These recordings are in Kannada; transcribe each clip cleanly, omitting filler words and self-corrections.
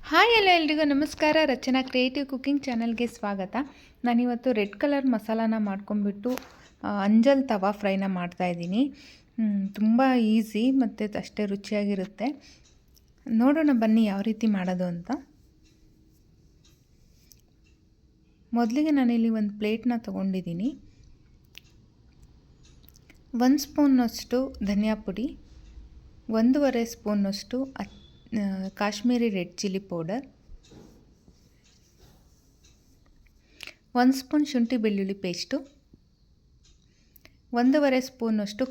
ಹಾಯ್ ಎಲ್ಲ ಎಲ್ರಿಗೂ ನಮಸ್ಕಾರ. ರಚನಾ ಕ್ರಿಯೇಟಿವ್ ಕುಕಿಂಗ್ ಚಾನಲ್ಗೆ ಸ್ವಾಗತ. ನಾನಿವತ್ತು ರೆಡ್ ಕಲರ್ ಮಸಾಲಾನ ಮಾಡ್ಕೊಂಡ್ಬಿಟ್ಟು ಅಂಜಲ್ ತವಾ ಫ್ರೈನ ಮಾಡ್ತಾಯಿದ್ದೀನಿ. ತುಂಬ ಈಸಿ ಮತ್ತು ಅಷ್ಟೇ ರುಚಿಯಾಗಿರುತ್ತೆ. ನೋಡೋಣ ಬನ್ನಿ ಯಾವ ರೀತಿ ಮಾಡೋದು ಅಂತ. ಮೊದಲಿಗೆ ನಾನಿಲ್ಲಿ ಒಂದು ಪ್ಲೇಟ್ನ ತೊಗೊಂಡಿದ್ದೀನಿ. 1 ಸ್ಪೂನ್ನಷ್ಟು ಧನಿಯಾ ಪುಡಿ, 1.5 ಸ್ಪೂನ್ನಷ್ಟು Kashmiri red chilli powder, 1 spoon ಶುಂಠಿ ಬೆಳ್ಳುಳ್ಳಿ ಪೇಸ್ಟು, 1.5 ಸ್ಪೂನಷ್ಟು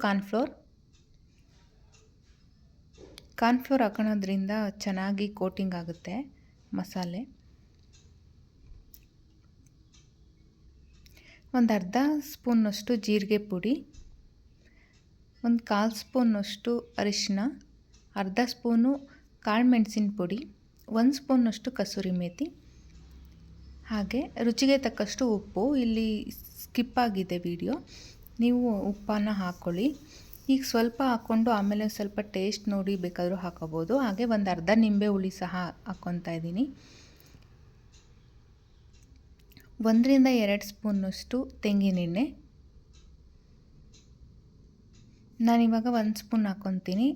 ಕಾರ್ನ್ಫ್ಲೋರ್ ಹಾಕೋಣದ್ರಿಂದ ಚೆನ್ನಾಗಿ ಕೋಟಿಂಗ್ ಆಗುತ್ತೆ ಮಸಾಲೆ, ಒಂದು ಅರ್ಧ ಸ್ಪೂನ್ನಷ್ಟು ಜೀರಿಗೆ ಪುಡಿ, ಒಂದು 1/4 ಸ್ಪೂನಷ್ಟು ಅರಿಶಿನ, ಅರ್ಧ ಸ್ಪೂನು ಕಾಳು ಮೆಣಸಿನ ಪುಡಿ, 1 ಸ್ಪೂನಷ್ಟು ಕಸೂರಿ ಮೇಥಿ, ಹಾಗೆ ರುಚಿಗೆ ತಕ್ಕಷ್ಟು ಉಪ್ಪು. ಇಲ್ಲಿ ಸ್ಕಿಪ್ ಆಗಿದೆ ವಿಡಿಯೋ, ನೀವು ಉಪ್ಪನ್ನು ಹಾಕ್ಕೊಳ್ಳಿ. ಈಗ ಸ್ವಲ್ಪ ಹಾಕ್ಕೊಂಡು ಆಮೇಲೆ ಸ್ವಲ್ಪ ಟೇಸ್ಟ್ ನೋಡಿ ಬೇಕಾದರೂ ಹಾಕೋಬೋದು. ಹಾಗೆ ಒಂದು ಅರ್ಧ ನಿಂಬೆ ಹುಳಿ ಸಹ ಹಾಕ್ಕೊತಾ ಇದ್ದೀನಿ. 1ರಿಂದ 2 ಸ್ಪೂನಷ್ಟು ತೆಂಗಿನೆಣ್ಣೆ. ನಾನಿವಾಗ 1 ಸ್ಪೂನ್ ಹಾಕ್ಕೊತೀನಿ.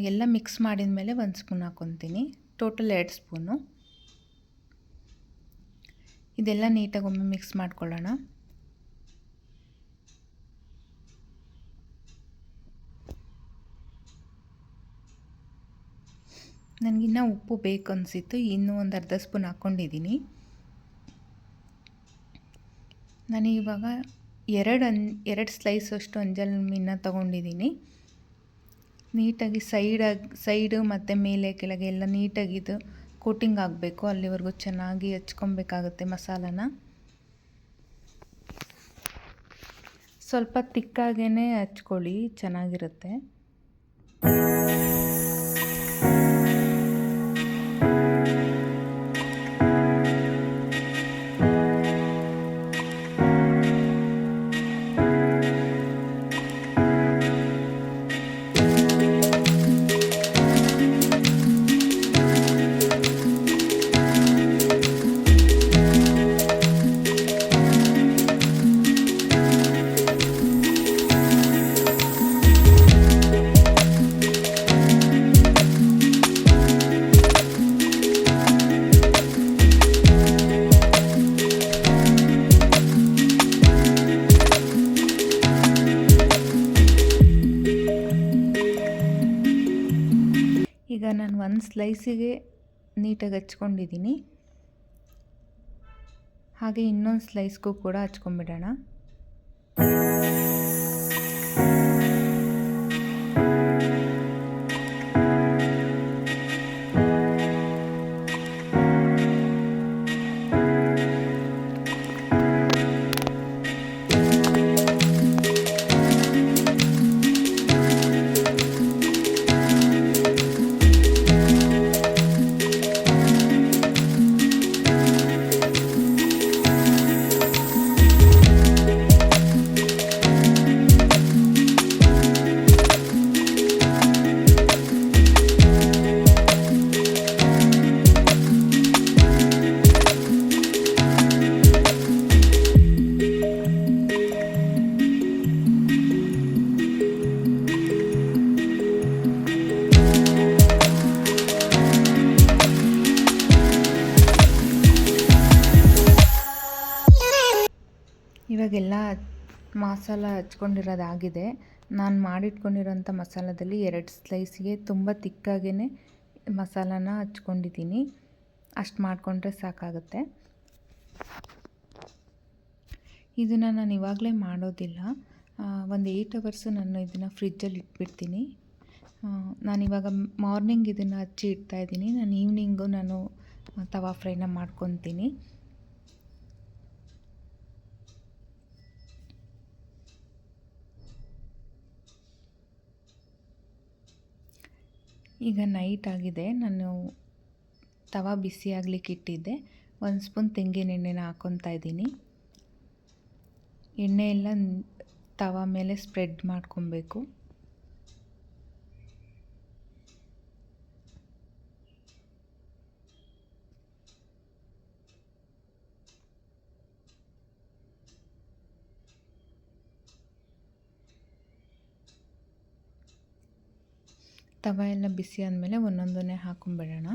ಎಲ್ಲ ಮಿಕ್ಸ್ ಮಾಡಿದ ಮೇಲೆ 1 ಸ್ಪೂನ್ ಹಾಕ್ಕೊತೀನಿ. Total 2 spoon. ಇದೆಲ್ಲ ನೀಟಾಗಿ ಒಮ್ಮೆ ಮಿಕ್ಸ್ ಮಾಡ್ಕೊಳ್ಳೋಣ. ನನಗಿನ್ನ ಉಪ್ಪು ಬೇಕು ಅನಿಸಿತ್ತು, ಇನ್ನೂ ಒಂದು ಅರ್ಧ ಸ್ಪೂನ್ ಹಾಕ್ಕೊಂಡಿದ್ದೀನಿ. ನಾನು ಇವಾಗ ಎರಡು ಸ್ಲೈಸಷ್ಟು ಅಂಜಲ್ ಮೀನನ್ನ ತೊಗೊಂಡಿದ್ದೀನಿ. ನೀಟಾಗಿ ಸೈಡು ಮತ್ತು ಮೇಲೆ ಕೆಳಗೆ ಎಲ್ಲ ನೀಟಾಗಿ ಇದು ಕೋಟಿಂಗ್ ಆಗಬೇಕು. ಅಲ್ಲಿವರೆಗೂ ಚೆನ್ನಾಗಿ ಹಚ್ಕೊಬೇಕಾಗುತ್ತೆ ಮಸಾಲಾನ. ಸ್ವಲ್ಪ ತಿಕ್ಕಾಗೇ ಹಚ್ಕೊಳ್ಳಿ, ಚೆನ್ನಾಗಿರುತ್ತೆ. ಈಗ ನಾನು ಒಂದು ಸ್ಲೈಸಿಗೆ ನೀಟಾಗಿ ಹಚ್ಕೊಂಡಿದ್ದೀನಿ. ಹಾಗೆ ಇನ್ನೊಂದು ಸ್ಲೈಸ್ಗೂ ಕೂಡ ಹಚ್ಕೊಂಡ್ಬಿಡೋಣ. ಇವಾಗೆಲ್ಲ ಮಸಾಲ ಹಚ್ಕೊಂಡಿರೋದಾಗಿದೆ. ನಾನು ಮಾಡಿಟ್ಕೊಂಡಿರೋಂಥ ಮಸಾಲದಲ್ಲಿ 2 ಸ್ಲೈಸಿಗೆ ತುಂಬ ತಿಕ್ಕಾಗೇ ಮಸಾಲಾನ ಹಚ್ಕೊಂಡಿದ್ದೀನಿ. ಅಷ್ಟು ಮಾಡಿಕೊಂಡ್ರೆ ಸಾಕಾಗುತ್ತೆ. ಇದನ್ನು ನಾನು ಇವಾಗಲೇ ಮಾಡೋದಿಲ್ಲ, ಒಂದು 8 ಅವರ್ಸು ನಾನು ಇದನ್ನು ಫ್ರಿಜ್ಜಲ್ಲಿ ಇಟ್ಬಿಡ್ತೀನಿ. ನಾನಿವಾಗ ಮಾರ್ನಿಂಗ್ ಇದನ್ನು ಹಚ್ಚಿ ಇಡ್ತಾಯಿದ್ದೀನಿ. ನಾನು ಈವ್ನಿಂಗು ನಾನು ತವಾ ಫ್ರೈನ ಮಾಡ್ಕೊತೀನಿ. ಈಗ ನೈಟ್ ಆಗಿದೆ. ನಾನು ತವಾ ಬಿಸಿ ಆಗಲಿಕ್ಕೆ ಇಟ್ಟಿದ್ದೆ. 1 ಸ್ಪೂನ್ ತೆಂಗಿನೆಣ್ಣೆನ ಹಾಕ್ಕೊತಾ ಇದ್ದೀನಿ. ಎಣ್ಣೆ ಎಲ್ಲ ತವಾ ಮೇಲೆ ಸ್ಪ್ರೆಡ್ ಮಾಡ್ಕೊಬೇಕು. ತವ ಎಲ್ಲ ಬಿಸಿ ಆದಮೇಲೆ ಒಂದೊಂದನ್ನೇ ಹಾಕೊಂಡ್ಬಿಡೋಣ.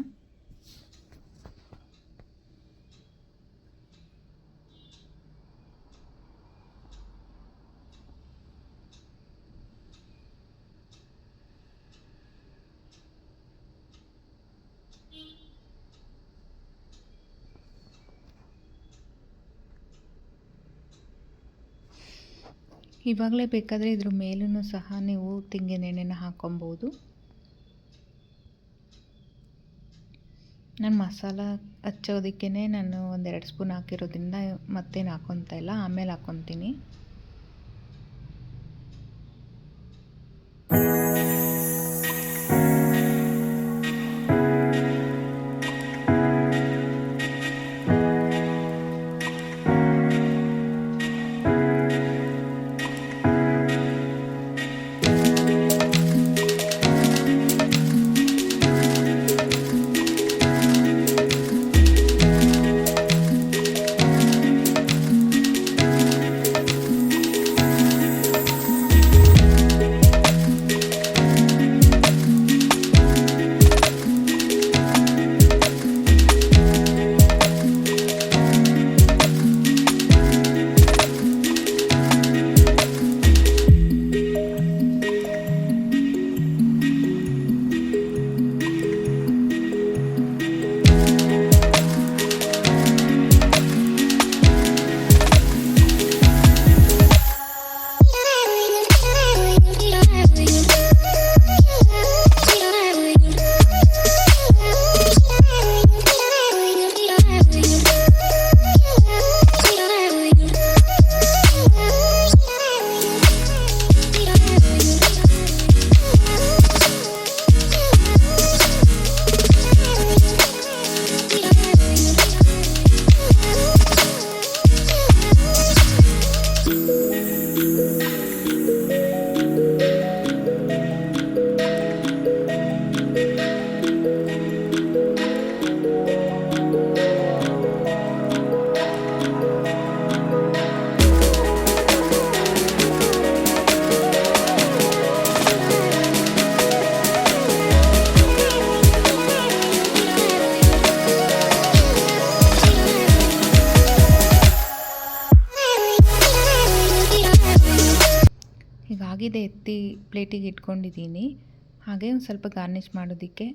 ಇವಾಗಲೇ ಬೇಕಾದರೆ ಇದ್ರ ಮೇಲೂ ಸಹ ನೀವು ತೆಂಗಿನೆಣ್ಣೆನ ಹಾಕ್ಕೊಬೋದು. ನಾನು ಮಸಾಲ ಹಚ್ಚೋದಕ್ಕೇ ನಾನು 1-2 ಸ್ಪೂನ್ ಹಾಕಿರೋದ್ರಿಂದ ಮತ್ತೇನು ಹಾಕ್ಕೊತಾ ಇಲ್ಲ, ಆಮೇಲೆ ಹಾಕ್ಕೊತೀನಿ. ಹೀಗಾಗಿದೆ, ಎತ್ತಿ ಪ್ಲೇಟಿಗೆ ಇಟ್ಕೊಂಡಿದ್ದೀನಿ. ಹಾಗೆ ಒಂದು ಸ್ವಲ್ಪ ಗಾರ್ನಿಷ್ ಮಾಡೋದಕ್ಕೆ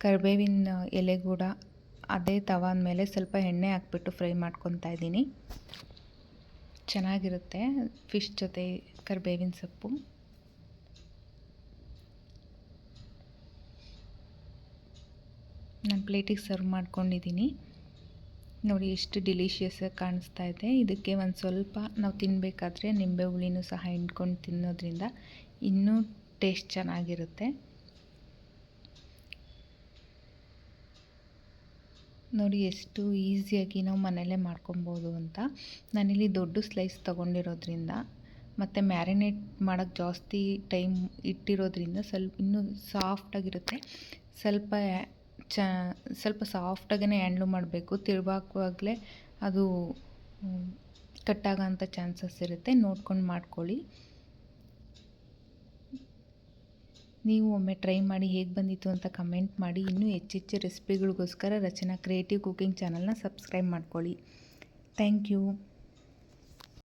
ಕರಿಬೇವಿನ ಎಲೆ ಕೂಡ ಅದೇ ತವಾದ ಮೇಲೆ ಸ್ವಲ್ಪ ಎಣ್ಣೆ ಹಾಕ್ಬಿಟ್ಟು ಫ್ರೈ ಮಾಡ್ಕೊತಾ ಇದ್ದೀನಿ. ಚೆನ್ನಾಗಿರುತ್ತೆ ಫಿಶ್ ಜೊತೆ ಕರಿಬೇವಿನ ಸೊಪ್ಪು. ನಾನು ಪ್ಲೇಟಿಗೆ ಸರ್ವ್ ಮಾಡ್ಕೊಂಡಿದ್ದೀನಿ. ನೋಡಿ ಎಷ್ಟು ಡಿಲಿಷಿಯಸ್ಸಾಗಿ ಕಾಣಿಸ್ತಾ ಇದೆ. ಇದಕ್ಕೆ ಒಂದು ಸ್ವಲ್ಪ ನಾವು ತಿನ್ನಬೇಕಾದ್ರೆ ನಿಂಬೆ ಹುಳಿನೂ ಸಹ ಹಿಂಡ್ಕೊಂಡು ತಿನ್ನೋದ್ರಿಂದ ಇನ್ನೂ ಟೇಸ್ಟ್ ಚೆನ್ನಾಗಿರುತ್ತೆ. ನೋಡಿ ಎಷ್ಟು ಈಸಿಯಾಗಿ ನಾವು ಮನೆಯಲ್ಲೇ ಮಾಡ್ಕೊಬೋದು ಅಂತ. ನಾನಿಲ್ಲಿ ದೊಡ್ಡ ಸ್ಲೈಸ್ ತೊಗೊಂಡಿರೋದ್ರಿಂದ ಮತ್ತು ಮ್ಯಾರಿನೇಟ್ ಮಾಡೋಕ್ಕೆ ಜಾಸ್ತಿ ಟೈಮ್ ಇಟ್ಟಿರೋದ್ರಿಂದ ಇನ್ನೂ ಸಾಫ್ಟಾಗಿರುತ್ತೆ. ಸ್ವಲ್ಪ ಸಾಫ್ಟಾಗೇ ಹ್ಯಾಂಡ್ಲ್ ಮಾಡಬೇಕು. ತಿರುವಾಕುವಾಗಲೇ ಅದು ಕಟ್ಟಾಗೋಂಥ ಚಾನ್ಸಸ್ ಇರುತ್ತೆ, ನೋಡ್ಕೊಂಡು ಮಾಡ್ಕೊಳ್ಳಿ. ನೀವು ಒಮ್ಮೆ ಟ್ರೈ ಮಾಡಿ ಹೇಗೆ ಬಂದಿತ್ತು ಅಂತ ಕಮೆಂಟ್ ಮಾಡಿ. ಇನ್ನೂ ಹೆಚ್ಚೆಚ್ಚು ರೆಸಿಪಿಗಳಿಗೋಸ್ಕರ ರಚನಾ ಕ್ರಿಯೇಟಿವ್ ಕುಕಿಂಗ್ ಚಾನಲ್ನ ಸಬ್ಸ್ಕ್ರೈಬ್ ಮಾಡ್ಕೊಳ್ಳಿ. Thank you.